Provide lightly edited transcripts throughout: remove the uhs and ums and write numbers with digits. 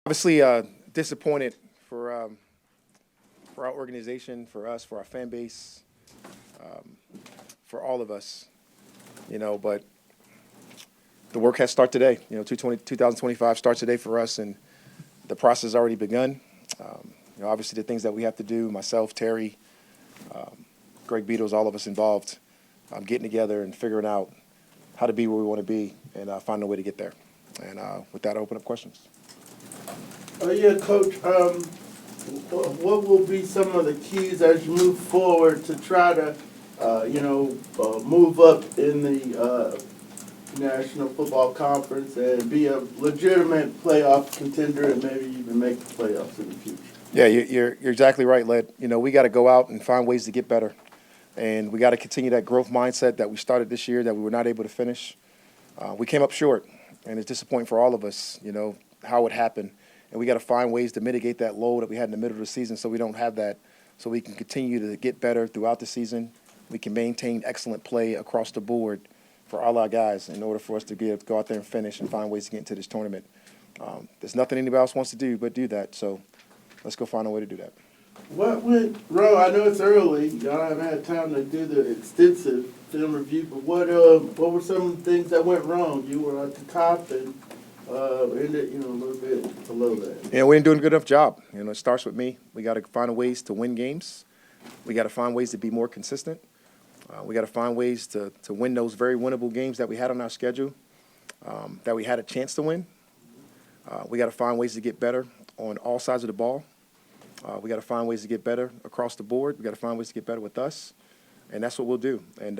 Obviously, disappointed for our organization, for us, for our fan base, for all of us, but the work has started today. 2025 starts today for us, and the process has already begun. Obviously, the things that we have to do, myself, Terry, Greg Beatles, all of us involved, getting together and figuring out how to be where we want to be and find a way to get there. And with that, I open up questions. Yeah, Coach. What will be some of the keys as you move forward to try to, move up in the National Football Conference and be a legitimate playoff contender and maybe even make the playoffs in the future? Yeah, you're exactly right, Led. We got to go out and find ways to get better, and we got to continue that growth mindset that we started this year that we were not able to finish. We came up short, and it's disappointing for all of us. How it happened. And we got to find ways to mitigate that load that we had in the middle of the season so we don't have that, so we can continue to get better throughout the season. We can maintain excellent play across the board for all our guys in order for us to go out there and finish and find ways to get into this tournament. There's nothing anybody else wants to do but do that, so let's go find a way to do that. What went wrong? I know it's early. Y'all haven't had time to do the extensive film review, but what were some of the things that went wrong? You were at the top and ended, a little bit below that. We didn't do a good enough job. It starts with me. We got to find ways to win games. We got to find ways to be more consistent. We got to find ways to win those very winnable games that we had on our schedule, that we had a chance to win. We got to find ways to get better on all sides of the ball. We got to find ways to get better across the board. We got to find ways to get better with us, and that's what we'll do. And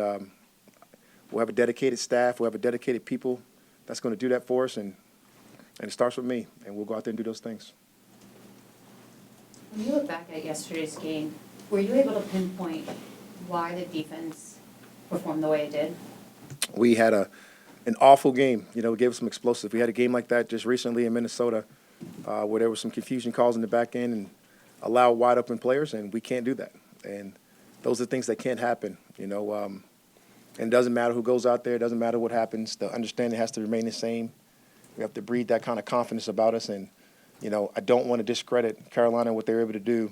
we'll have a dedicated staff. We'll have a dedicated people that's going to do that for us, and it starts with me, and we'll go out there and do those things. When you look back at yesterday's game, were you able to pinpoint why the defense performed the way it did? We had an awful game. We gave us some explosive. We had a game like that just recently in Minnesota where there was some confusion calls in the back end and allowed wide open players, and we can't do that. And those are things that can't happen, and it doesn't matter who goes out there. It doesn't matter what happens. The understanding has to remain the same. We have to breed that kind of confidence about us, and I don't want to discredit Carolina and what they were able to do.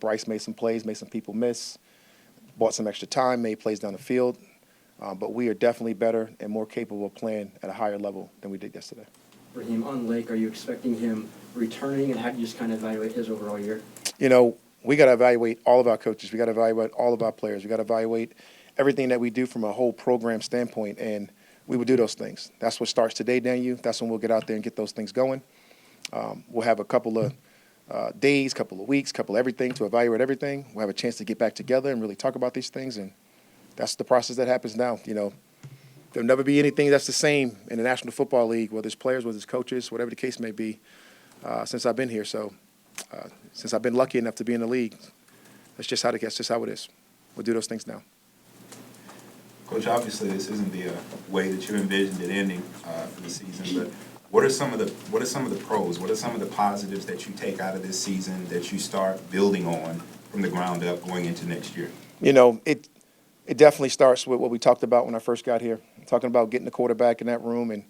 Bryce made some plays, made some people miss, bought some extra time, made plays down the field, but we are definitely better and more capable of playing at a higher level than we did yesterday. Raheem, on Lake, are you expecting him returning, and how do you just kind of evaluate his overall year? We got to evaluate all of our coaches. We got to evaluate all of our players. We got to evaluate everything that we do from a whole program standpoint, and we will do those things. That's what starts today, Daniel. That's when we'll get out there and get those things going. We'll have a couple of days, couple of weeks, couple of everything to evaluate everything. We'll have a chance to get back together and really talk about these things, and that's the process that happens now. There'll never be anything that's the same in the National Football League, whether it's players, whether it's coaches, whatever the case may be, since I've been here. So since I've been lucky enough to be in the league, that's just how it is. We'll do those things now. Coach, obviously this isn't the way that you envisioned it ending for the season, but what are some of the pros? What are some of the positives that you take out of this season that you start building on from the ground up going into next year? It definitely starts with what we talked about when I first got here, talking about getting the quarterback in that room and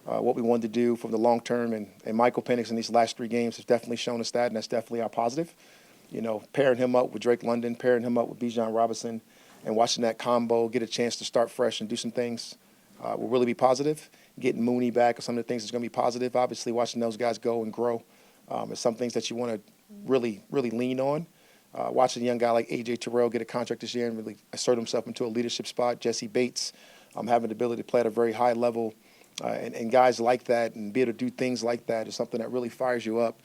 what we wanted to do for the long term. And Michael Penix in these last 3 games has definitely shown us that, and that's definitely our positive. Pairing him up with Drake London, pairing him up with Bijan Robinson, and watching that combo get a chance to start fresh and do some things will really be positive. Getting Mooney back are some of the things that's going to be positive. Obviously, watching those guys go and grow is some things that you want to really, really lean on. Watching a young guy like A.J. Terrell get a contract this year and really assert himself into a leadership spot. Jesse Bates having the ability to play at a very high level. And guys like that and be able to do things like that is something that really fires you up.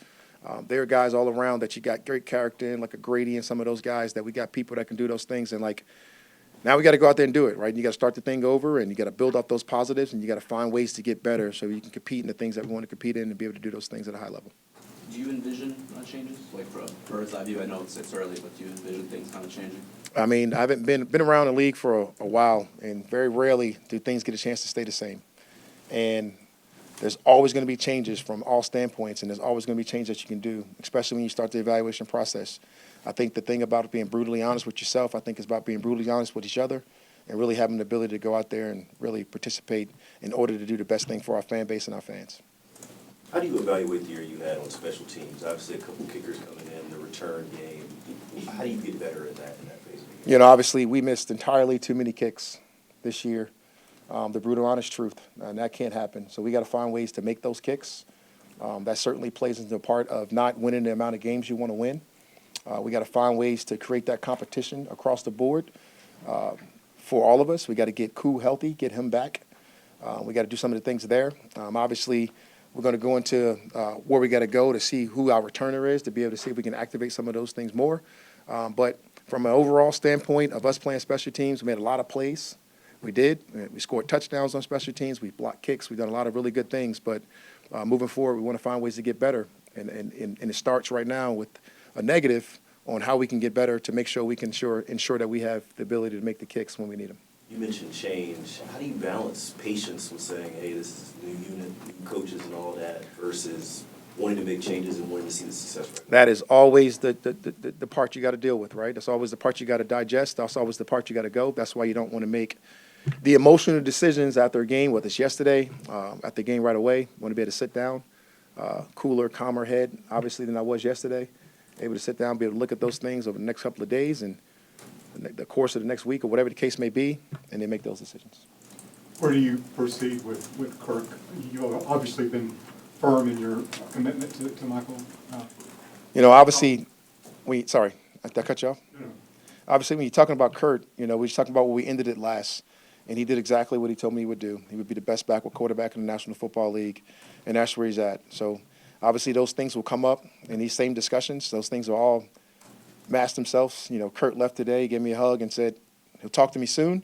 There are guys all around that you got great character in, like a Grady and some of those guys that we got people that can do those things. And, now we got to go out there and do it, right? You got to start the thing over, and you got to build up those positives, and you got to find ways to get better so you can compete in the things that we want to compete in and be able to do those things at a high level. Do you envision changes? From bird's eye view, I know it's early, but do you envision things kind of changing? I mean, I haven't been around the league for a while, and very rarely do things get a chance to stay the same. And there's always going to be changes from all standpoints, and there's always going to be changes that you can do, especially when you start the evaluation process. I think the thing about being brutally honest with yourself, I think is about being brutally honest with each other and really having the ability to go out there and really participate in order to do the best thing for our fan base and our fans. How do you evaluate the year you had on special teams? Obviously, a couple kickers coming in, the return game. How do you get better at that in that phase of the game? You know, obviously, we missed entirely too many kicks this year. The brutal, honest truth, and that can't happen. So we got to find ways to make those kicks. That certainly plays into a part of not winning the amount of games you want to win. We got to find ways to create that competition across the board for all of us. We got to get Koo healthy, get him back. We got to do some of the things there. Obviously, we're going to go into where we got to go to see who our returner is, to be able to see if we can activate some of those things more. But from an overall standpoint of us playing special teams, we made a lot of plays. We did. We scored touchdowns on special teams. We blocked kicks. We've done a lot of really good things. But moving forward, we want to find ways to get better. And it starts right now with a negative on how we can get better to make sure we can ensure that we have the ability to make the kicks when we need them. You mentioned change. How do you balance patience with saying, hey, this is a new unit, new coaches and all that, versus wanting to make changes and wanting to see the success rate? That is always the part you got to deal with, right? That's always the part you got to digest. That's always the part you got to go. That's why you don't want to make the emotional decisions after a game, whether it's yesterday, after the game right away. Want to be able to sit down, cooler, calmer head, obviously, than I was yesterday. Able to sit down, be able to look at those things over the next couple of days and the course of the next week or whatever the case may be, and then make those decisions. Where do you proceed with Kirk? You've obviously been firm in your commitment to Michael. You know, obviously, sorry, did I cut you off? No. Obviously, when you're talking about Kurt, you know, we just talking about where we ended it last, and he did exactly what he told me he would do. He would be the best backward quarterback in the National Football League, and that's where he's at. So, obviously, those things will come up in these same discussions. Those things will all mask themselves. You know, Kurt left today, gave me a hug, and said he'll talk to me soon,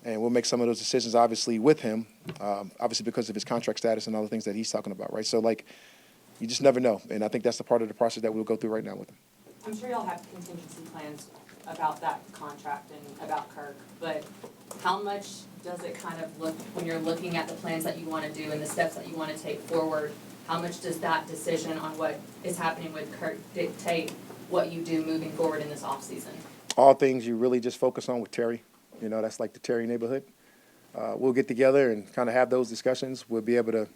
and we'll make some of those decisions, obviously, with him, obviously because of his contract status and all the things that he's talking about, right? So, like, you just never know, and I think that's the part of the process that we'll go through right now with him. I'm sure y'all have contingency plans about that contract and about Kirk, but how much does it kind of look, when you're looking at the plans that you want to do and the steps that you want to take forward, how much does that decision on what is happening with Kirk dictate what you do moving forward in this offseason? All things you really just focus on with Terry. You know, that's like the Terry neighborhood. We'll get together and kind of have those discussions. We'll be able to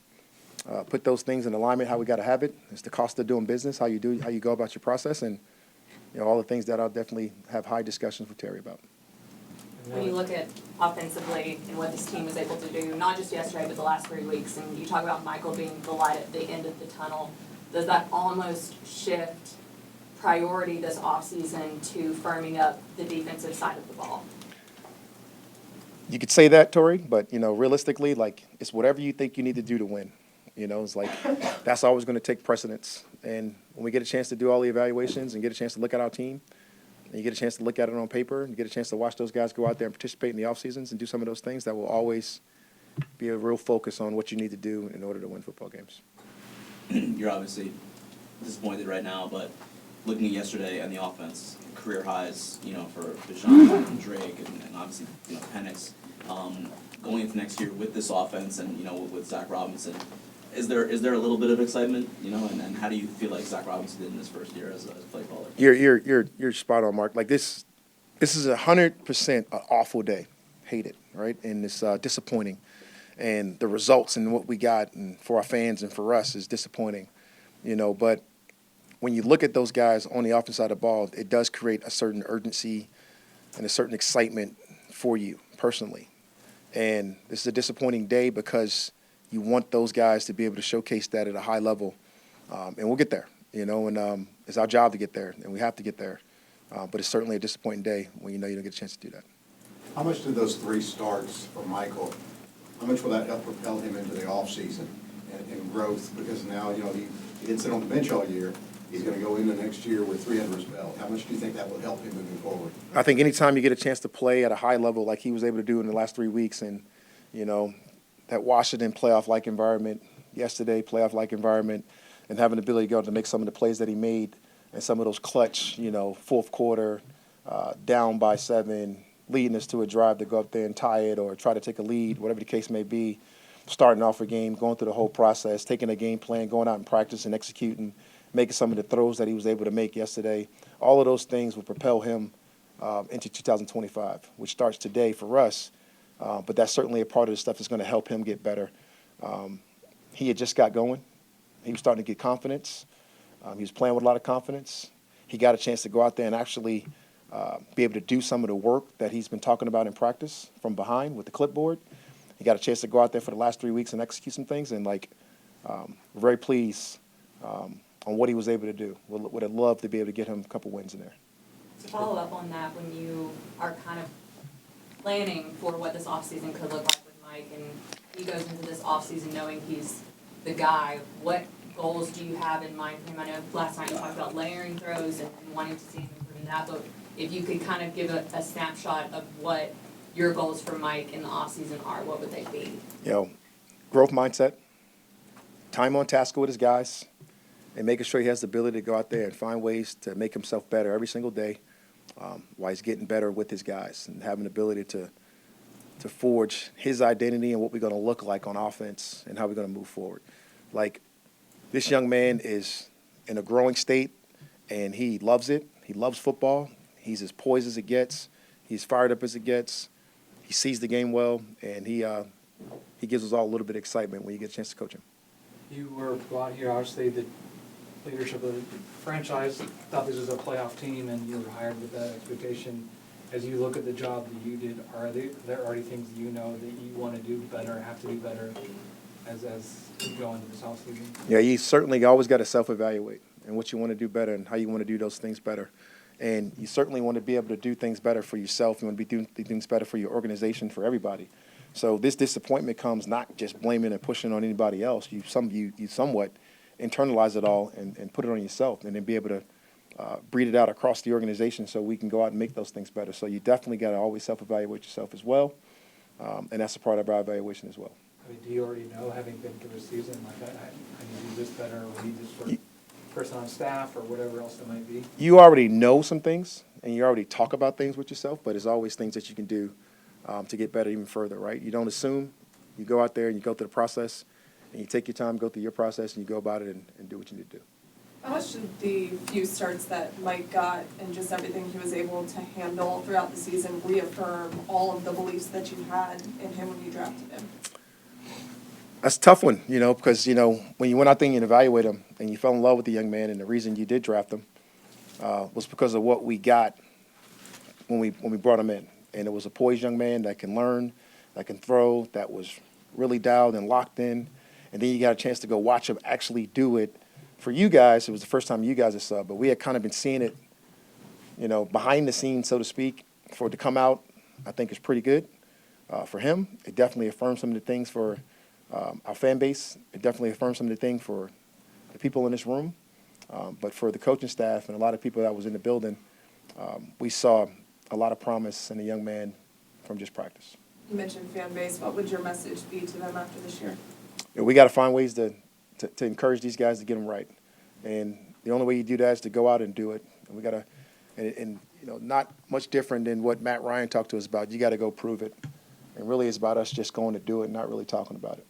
put those things in alignment, how we got to have it. It's the cost of doing business, how you go about your process, and, you know, all the things that I'll definitely have high discussions with Terry about. When you look at offensively and what this team was able to do, not just yesterday, but the last 3 weeks, and you talk about Michael being the light at the end of the tunnel, does that almost shift priority this offseason to firming up the defensive side of the ball? You could say that, Tori, but, you know, realistically, like, it's whatever you think you need to do to win. You know, it's like that's always going to take precedence. And when we get a chance to do all the evaluations and get a chance to look at our team, and you get a chance to look at it on paper, and you get a chance to watch those guys go out there and participate in the off seasons and do some of those things, that will always be a real focus on what you need to do in order to win football games. You're obviously disappointed right now, but looking at yesterday and the offense, career highs, you know, for Deshaun and Drake and obviously, you know, Penix. Going into next year with this offense and, you know, with Zach Robinson, is there a little bit of excitement, you know, and how do you feel like Zach Robinson did in his first year as a play caller? You're spot on, Mark. Like this is 100% an awful day. Hate it, right? And it's disappointing. And the results and what we got and for our fans and for us is disappointing, you know. But when you look at those guys on the offensive side of the ball, it does create a certain urgency and a certain excitement for you personally. And this is a disappointing day because you want those guys to be able to showcase that at a high level. And we'll get there, you know, and it's our job to get there, and we have to get there. But it's certainly a disappointing day when you know you don't get a chance to do that. How much did those 3 starts for Michael, how much will that help propel him into the offseason and growth? Because now, you know, he didn't sit on the bench all year. He's going to go into next year with 3 under his belt. How much do you think that will help him moving forward? I think anytime you get a chance to play at a high level like he was able to do in the last 3 weeks, and, you know, that Washington playoff-like environment, yesterday playoff-like environment, and having the ability to go to make some of the plays that he made and some of those clutch, you know, fourth quarter, down by 7, leading us to a drive to go up there and tie it or try to take a lead, whatever the case may be, starting off a game, going through the whole process, taking a game plan, going out and practice and executing, making some of the throws that he was able to make yesterday. All of those things will propel him into 2025, which starts today for us. But that's certainly a part of the stuff that's going to help him get better. He had just got going, He was starting to get confidence. He was playing with a lot of confidence. He got a chance to go out there and actually be able to do some of the work that he's been talking about in practice from behind with the clipboard. He got a chance to go out there for the last 3 weeks and execute some things, and we're very pleased on what he was able to do. Would have loved to be able to get him a couple wins in there. To follow up on that, when you are kind of planning for what this offseason could look like with Mike, and he goes into this offseason knowing he's the guy, what goals do you have in mind for him? I know last night you talked about layering throws and wanting to see him improve in that, but if you could kind of give a snapshot of what your goals for Mike in the offseason are, what would they be? Growth mindset, time on task with his guys, and making sure he has the ability to go out there and find ways to make himself better every single day while he's getting better with his guys and having the ability to forge his identity and what we're going to look like on offense and how we're going to move forward. This young man is in a growing state, and he loves it. He loves football. He's as poised as it gets. He's fired up as it gets. He sees the game well, and he gives us all a little bit of excitement when you get a chance to coach him. You were brought here, obviously, the leadership of the franchise thought this was a playoff team, and you were hired with that expectation. As you look at the job that you did, are there already things that you know that you want to do better, have to do better as you go into this offseason? Yeah, you certainly always got to self-evaluate and what you want to do better and how you want to do those things better. And you certainly want to be able to do things better for yourself. You want to be doing things better for your organization, for everybody. So this disappointment comes not just blaming and pushing on anybody else. You somewhat internalize it all and put it on yourself, and then be able to breed it out across the organization so we can go out and make those things better. So you definitely got to always self-evaluate yourself as well, and that's a part of our evaluation as well. I mean, do you already know, having been through a season, like, I need to do this better, or we need this for person on staff, or whatever else it might be? You already know some things, and you already talk about things with yourself, but there's always things that you can do to get better even further, right? You don't assume. You go out there and you go through the process, and you take your time, go through your process, and you go about it and do what you need to do. How much did the few starts that Mike got and just everything he was able to handle throughout the season reaffirm all of the beliefs that you had in him when you drafted him? That's a tough one, because, when you went out there and you evaluate him and you fell in love with the young man, and the reason you did draft him was because of what we got when we brought him in. And it was a poised young man that can learn, that can throw, that was really dialed and locked in. And then you got a chance to go watch him actually do it. For you guys, it was the first time you guys saw it, but we had kind of been seeing it, behind the scenes, so to speak. For it to come out, I think is pretty good. For him, it definitely affirmed some of the things for our fan base. It definitely affirmed some of the things for the people in this room. But for the coaching staff and a lot of people that was in the building, we saw a lot of promise in a young man from just practice. You mentioned fan base. What would your message be to them after this year? We got to find ways to encourage these guys to get them right. And the only way you do that is to go out and do it. And we got to, and not much different than what Matt Ryan talked to us about. You got to go prove it. And really it's about us just going to do it, not really talking about it.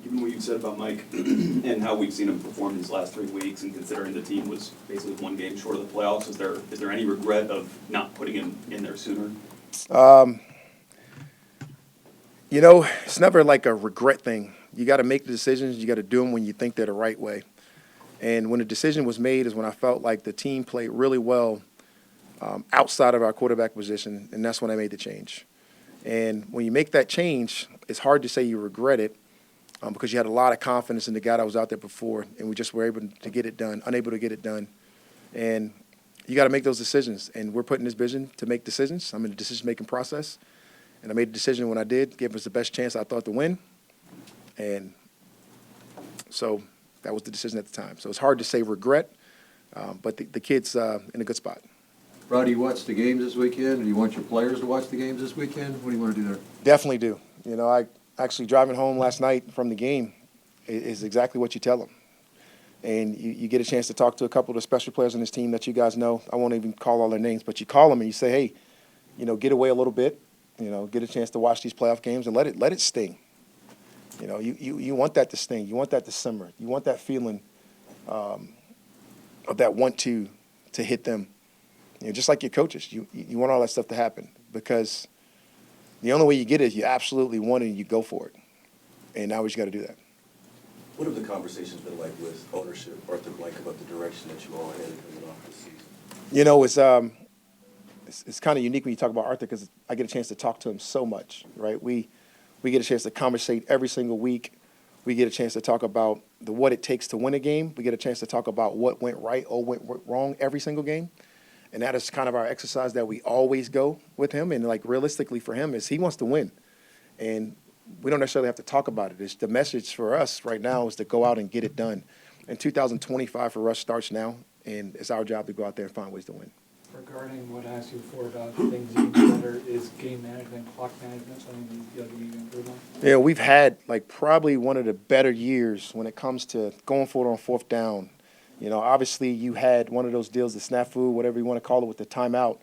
Given what you've said about Mike and how we've seen him perform these last 3 weeks, and considering the team was basically one game short of the playoffs, is there any regret of not putting him in there sooner? It's never like a regret thing. You got to make the decisions. You got to do them when you think they're the right way. And when the decision was made is when I felt like the team played really well outside of our quarterback position, and that's when I made the change. And when you make that change, it's hard to say you regret it because you had a lot of confidence in the guy that was out there before, and we just were able to get it done, unable to get it done. And you got to make those decisions, and we're put in this vision to make decisions. I'm in the decision-making process, and I made a decision when I did, gave us the best chance I thought to win. And so that was the decision at the time. So it's hard to say regret, but the kid's in a good spot. Rod, do you watch the games this weekend? Do you want your players to watch the games this weekend? What do you want to do there? Definitely do. I actually driving home last night from the game is exactly what you tell them. And you get a chance to talk to a couple of the special players on this team that you guys know. I won't even call all their names, but you call them and you say, hey, get away a little bit, get a chance to watch these playoff games and let it sting. You want that to sting. You want that to simmer. You want that feeling of that want to hit them. Just like your coaches, you want all that stuff to happen because the only way you get it is you absolutely want it and you go for it. And now we just got to do that. What have the conversations been like with ownership, Arthur Blank, about the direction that you all headed coming off this season? You know, it's kind of unique when you talk about Arthur because I get a chance to talk to him so much, right? We get a chance to conversate every single week. We get a chance to talk about what it takes to win a game. We get a chance to talk about what went right or went wrong every single game. And that is kind of our exercise that we always go with him. And, like, realistically for him is he wants to win. And we don't necessarily have to talk about it. It's the message for us right now is to go out and get it done. And 2025 for us starts now, and it's our job to go out there and find ways to win. Regarding what I asked you before about things you can do better, is game management, clock management, something you feel like you need to improve on? Yeah, we've had, like, probably one of the better years when it comes to going for it on fourth down. You know, obviously you had one of those deals, the snafu, whatever you want to call it, with the timeout,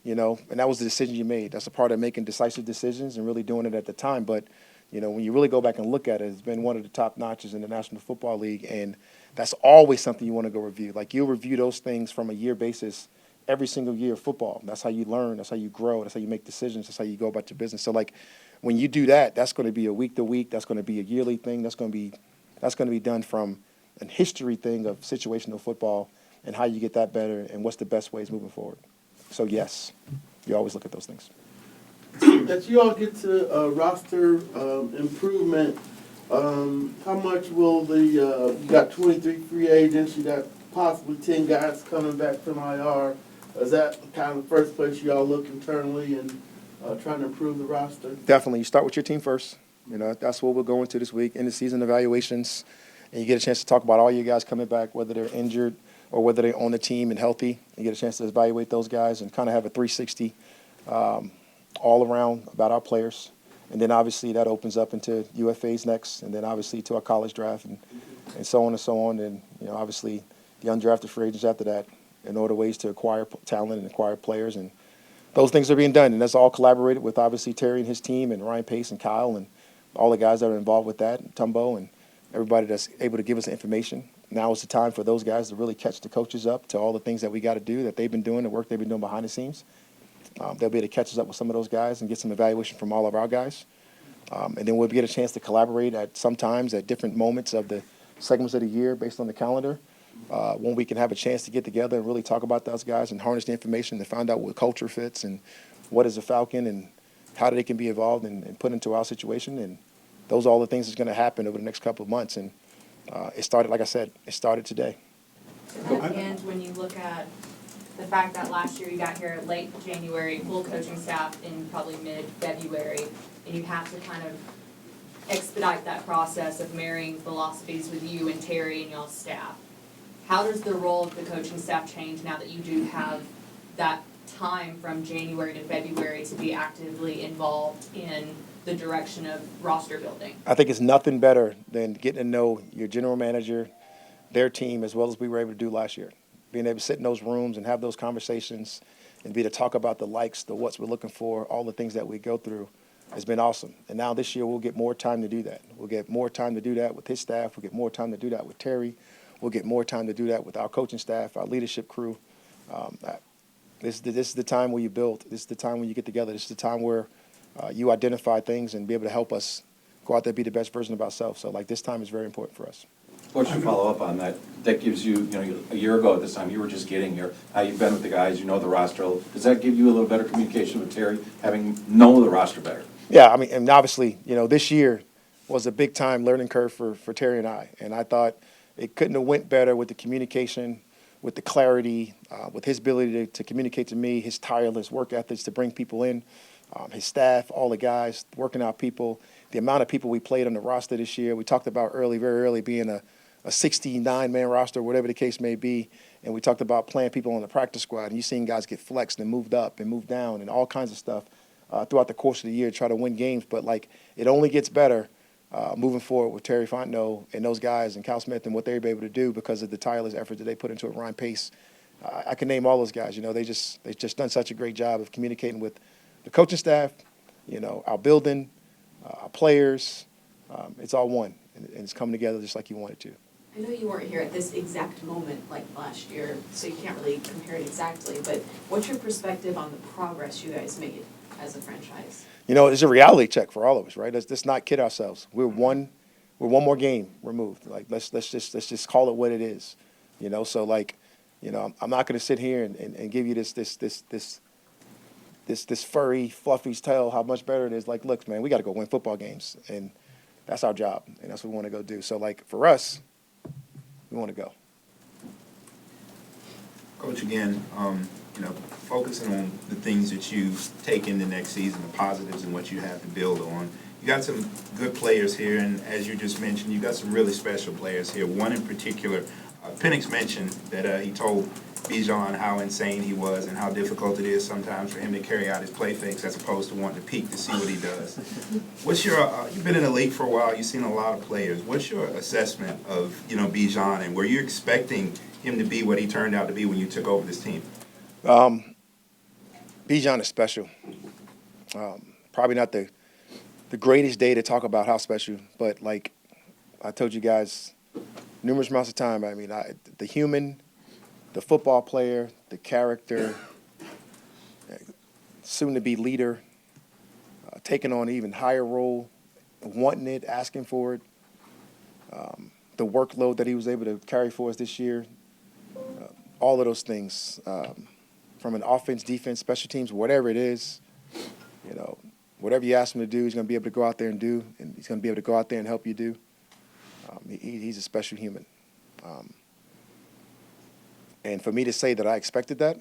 you know, and that was the decision you made. That's a part of making decisive decisions and really doing it at the time. But, you know, when you really go back and look at it, it's been one of the top notches in the National Football League, and that's always something you want to go review. Like, you'll review those things from a year basis every single year of football. That's how you learn. That's how you grow. That's how you make decisions. That's how you go about your business. So, like, when you do that, that's going to be a week-to-week. That's going to be a yearly thing. That's going to be done from a history thing of situational football and how you get that better and what's the best ways moving forward. So, yes, you always look at those things. As you all get to roster improvement, how much will you got 23 free agents, you got possibly 10 guys coming back from IR. Is that kind of the first place you all look internally and trying to improve the roster? Definitely. You start with your team first. You know, that's what we're going to this week, in the season evaluations. And you get a chance to talk about all your guys coming back, whether they're injured or whether they're on the team and healthy. You get a chance to evaluate those guys and kind of have a 360 all around about our players. And then obviously that opens up into UFAs next, and then obviously to our college draft and so on and so on. And, you know, obviously the undrafted free agents after that, in order ways to acquire talent and acquire players. And those things are being done. And that's all collaborated with obviously Terry and his team and Ryan Pace and Kyle and all the guys that are involved with that, and Tumbo and everybody that's able to give us the information. Now is the time for those guys to really catch the coaches up to all the things that we got to do, that they've been doing, the work they've been doing behind the scenes. They'll be able to catch us up with some of those guys and get some evaluation from all of our guys. And then we'll get a chance to collaborate sometimes at different moments of the segments of the year based on the calendar, when we can have a chance to get together and really talk about those guys and harness the information to find out what culture fits and what is a Falcon and how they can be involved and put into our situation. And those are all the things that's going to happen over the next couple of months. And it started, like I said, it started today. And when you look at the fact that last year you got here late January, full coaching staff in probably mid-February, and you have to kind of expedite that process of marrying philosophies with you and Terry and y'all's staff. How does the role of the coaching staff change now that you do have that time from January to February to be actively involved in the direction of roster building? I think it's nothing better than getting to know your general manager, their team, as well as we were able to do last year. Being able to sit in those rooms and have those conversations and be able to talk about the likes, the what's we're looking for, all the things that we go through has been awesome. And now this year we'll get more time to do that. We'll get more time to do that with his staff. We'll get more time to do that with Terry. We'll get more time to do that with our coaching staff, our leadership crew. This is the time where you build. This is the time when you get together. This is the time where you identify things and be able to help us go out there and be the best version of ourselves. So, like, this time is very important for us. Coach, to follow up on that, that gives you, a year ago at this time, you were just getting here, how you've been with the guys, you know the roster. Does that give you a little better communication with Terry, having known the roster better? Yeah, I mean, and obviously, this year was a big-time learning curve for Terry and I. And I thought it couldn't have went better with the communication, with the clarity, with his ability to communicate to me, his tireless work ethics to bring people in, his staff, all the guys, working out people, the amount of people we played on the roster this year. We talked about very early being a 69-man roster, whatever the case may be, and we talked about playing people on the practice squad, and you've seen guys get flexed and moved up and moved down and all kinds of stuff throughout the course of the year to try to win games. But, like, it only gets better moving forward with Terry Fontenot and those guys and Cal Smith and what they were able to do because of the tireless effort that they put into it. Ryan Pace, I can name all those guys. They just done such a great job of communicating with the coaching staff, our building, our players. It's all one, and it's coming together just like you want it to. I know you weren't here at this exact moment like last year, so you can't really compare it exactly, but what's your perspective on the progress you guys made as a franchise? It's a reality check for all of us, right? Let's not kid ourselves. We're one we're one more game removed. Like let's just call it what it is, you know. So like, you know, I'm not going to sit here and give you this furry, fluffy tale how much better it is. Like, look, man, we got to go win football games, and that's our job, and that's what we want to go do. So like for us, we want to go. Coach, again, you know, focusing on the things that you take into next season, the positives and what you have to build on. You got some good players here, and as you just mentioned, you got some really special players here. One in particular, Penix mentioned that he told Bijan how insane he was and how difficult it is sometimes for him to carry out his play fakes as opposed to wanting to peek to see what he does. What's your, you've been in the league for a while, you've seen a lot of players. What's your assessment of, you know, Bijan, and were you expecting him to be what he turned out to be when you took over this team? Bijan is special. Probably not the greatest day to talk about how special, but like I told you guys numerous amounts of time, I mean, the human, the football player, the character, soon-to-be leader, taking on an even higher role, wanting it, asking for it, the workload that he was able to carry for us this year, all of those things, from an offense, defense, special teams, whatever it is, you know, whatever you ask him to do, he's going to be able to go out there and do, and he's going to be able to go out there and help you do. He's a special human. And for me to say that I expected that,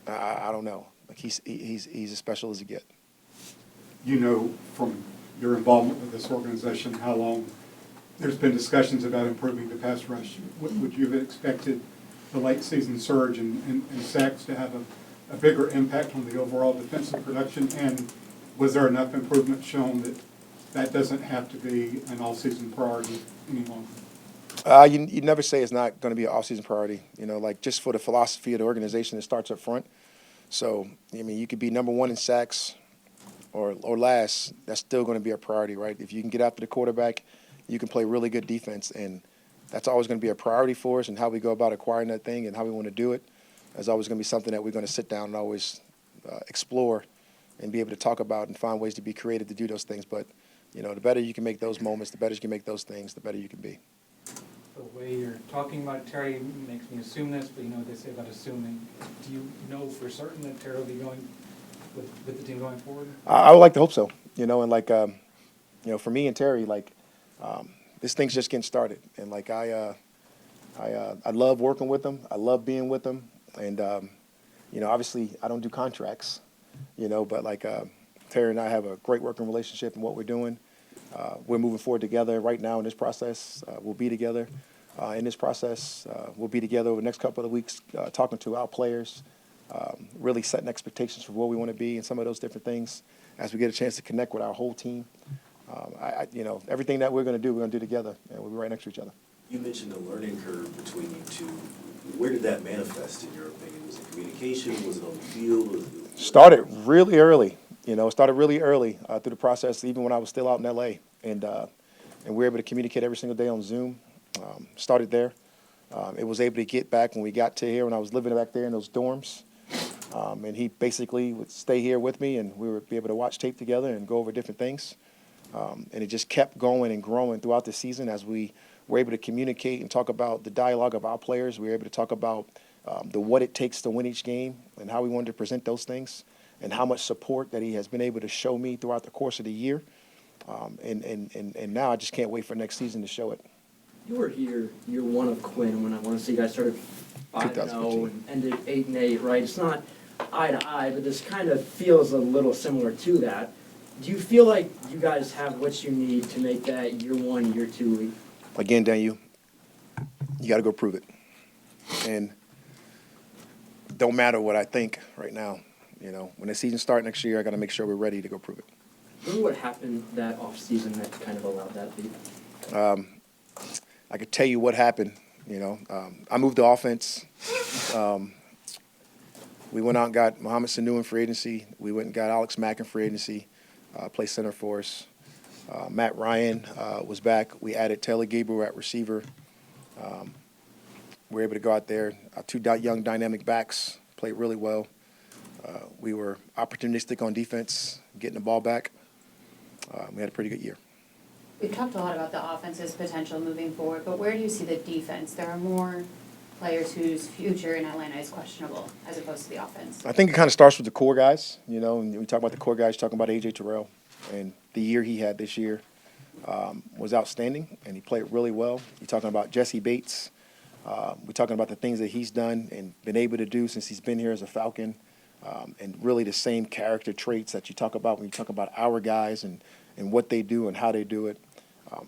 I don't know. Like he's as special as he get. You know from your involvement with this organization how long there's been discussions about improving the pass rush. Would you have expected the late season surge in sacks to have a bigger impact on the overall defensive production? And was there enough improvement shown that doesn't have to be an all-season priority any longer? You never say it's not going to be an off-season priority. You know, like just for the philosophy of the organization, it starts up front. So, I mean, you could be number one in sacks or last. That's still going to be a priority, right? If you can get after the quarterback, you can play really good defense, and that's always going to be a priority for us. And how we go about acquiring that thing and how we want to do it is always going to be something that we're going to sit down and always explore and be able to talk about and find ways to be creative to do those things. But, you know, the better you can make those moments, the better you can make those things, the better you can be. The way you're talking about Terry makes me assume this, but you know what they say about assuming. Do you know for certain that Terry will be going with the team going forward? I would like to hope so, you know, and like, you know, for me and Terry, like, this thing's just getting started. And like, I love working with them. I love being with them. And, you know, obviously I don't do contracts, you know, but like, Terry and I have a great working relationship in what we're doing. We're moving forward together right now in this process. We'll be together in this process. We'll be together over the next couple of weeks talking to our players, really setting expectations for where we want to be and some of those different things as we get a chance to connect with our whole team. You know, everything that we're going to do, we're going to do together, and we'll be right next to each other. You mentioned the learning curve between you two. Where did that manifest, in your opinion? Was it communication? Was it on the field? Started really early. You know, started really early through the process, even when I was still out in L.A. And we were able to communicate every single day on Zoom. Started there. It was able to get back when we got to here, when I was living back there in those dorms. And he basically would stay here with me, and we would be able to watch tape together and go over different things. And it just kept going and growing throughout the season as we were able to communicate and talk about the dialogue of our players. We were able to talk about what it takes to win each game and how we wanted to present those things, and how much support that he has been able to show me throughout the course of the year. And now I just can't wait for next season to show it. You were here year one of Quinn when I want to say you guys started 5-0 and ended 8-8, right? It's not eye to eye, but this kind of feels a little similar to that. Do you feel like you guys have what you need to make that year one, year two league? Again, Daniel, you got to go prove it. And don't matter what I think right now. You know, when the season starts next year, I got to make sure we're ready to go prove it. Remember what happened that offseason that kind of allowed that lead? I could tell you what happened. You know, I moved the offense. We went out and got Mohamed Sanu in free agency. We went and got Alex Mack in free agency, play center for us. Matt Ryan was back. We added Taylor Gabriel at receiver. We were able to go out there. Our two young dynamic backs played really well. We were opportunistic on defense, getting the ball back. We had a pretty good year. We've talked a lot about the offense's potential moving forward, but where do you see the defense? There are more players whose future in Atlanta is questionable as opposed to the offense. I think it kind of starts with the core guys, you know, and we talk about the core guys, talking about A.J. Terrell, and the year he had this year was outstanding, and he played really well. You're talking about Jesse Bates. We're talking about the things that he's done and been able to do since he's been here as a Falcon, and really the same character traits that you talk about when you talk about our guys and what they do and how they do it.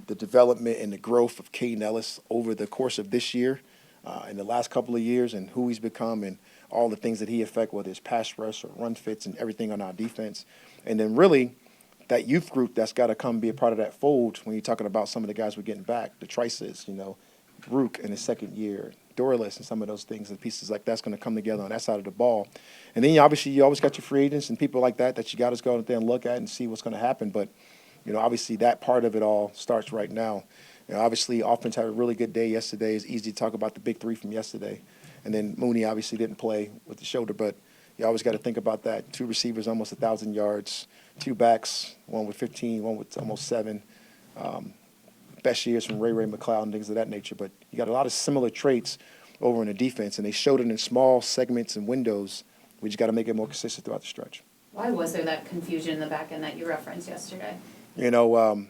The development and the growth of Caden Ellis over the course of this year, in the last couple of years, and who he's become and all the things that he affect, whether it's pass rush or run fits and everything on our defense. And then really that youth group that's got to come be a part of that fold when you're talking about some of the guys we're getting back, the Trices, you know, Rook in his second year, Dorless and some of those things and pieces like that's going to come together on that side of the ball. And then obviously you always got your free agents and people like that you got to go out there and look at and see what's going to happen. But you know, obviously that part of it all starts right now. You know, obviously offense had a really good day yesterday. It's easy to talk about the big three from yesterday. And then Mooney obviously didn't play with the shoulder, but you always got to think about that. 2 receivers, almost 1,000 yards, 2 backs, one with 15, one with almost 7. Best years from Ray McLeod and things of that nature. But you got a lot of similar traits over in the defense, and they showed it in small segments and windows. We just got to make it more consistent throughout the stretch. Why was there that confusion in the back end that you referenced yesterday? You know,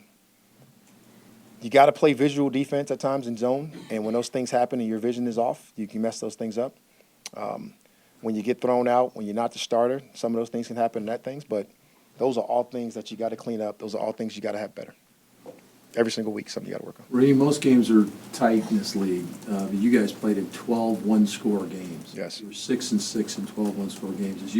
you got to play visual defense at times in zone, and when those things happen and your vision is off, you can mess those things up. When you get thrown out, when you're not the starter, some of those things can happen in that things, but those are all things that you got to clean up. Those are all things you got to have better. Every single week, something you got to work on. Raheem, most games are tight in this league, but you guys played in 12 one-score games. Yes. You were 6-6 in 12 one-score games.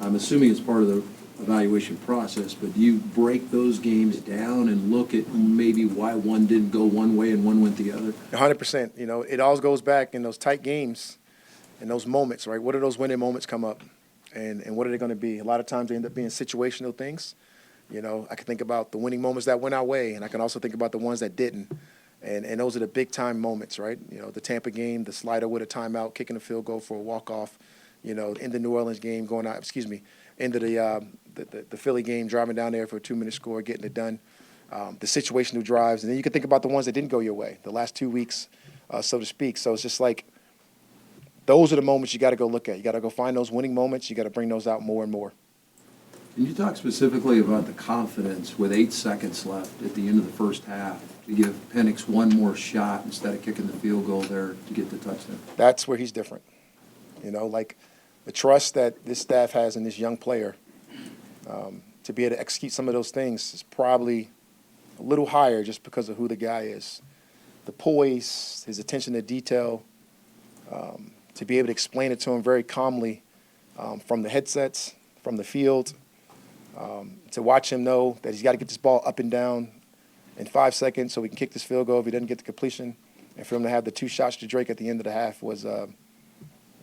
I'm assuming it's part of the evaluation process, but do you break those games down and look at maybe why one didn't go one way and one went the other? 100%. You know, it always goes back in those tight games, in those moments, right? What do those winning moments come up, and what are they going to be? A lot of times they end up being situational things. You know, I can think about the winning moments that went our way, and I can also think about the ones that didn't. And those are the big-time moments, right? You know, the Tampa game, the slider with a timeout, kicking a field goal for a walk-off. You know, in the New Orleans game, into the Philly game, driving down there for a 2-minute score, getting it done. The situational drives. And then you can think about the ones that didn't go your way, the last 2 weeks, so to speak. So it's just like those are the moments you got to go look at. You got to go find those winning moments. You got to bring those out more and more. Can you talk specifically about the confidence with 8 seconds left at the end of the first half to give Penix one more shot instead of kicking the field goal there to get the touchdown? That's where he's different. You know, like the trust that this staff has in this young player to be able to execute some of those things is probably a little higher just because of who the guy is. The poise, his attention to detail, to be able to explain it to him very calmly from the headsets, from the field, to watch him know that he's got to get this ball up and down in 5 seconds so he can kick this field goal if he doesn't get the completion. And for him to have the 2 shots to Drake at the end of the half was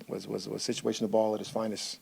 situational ball at its finest.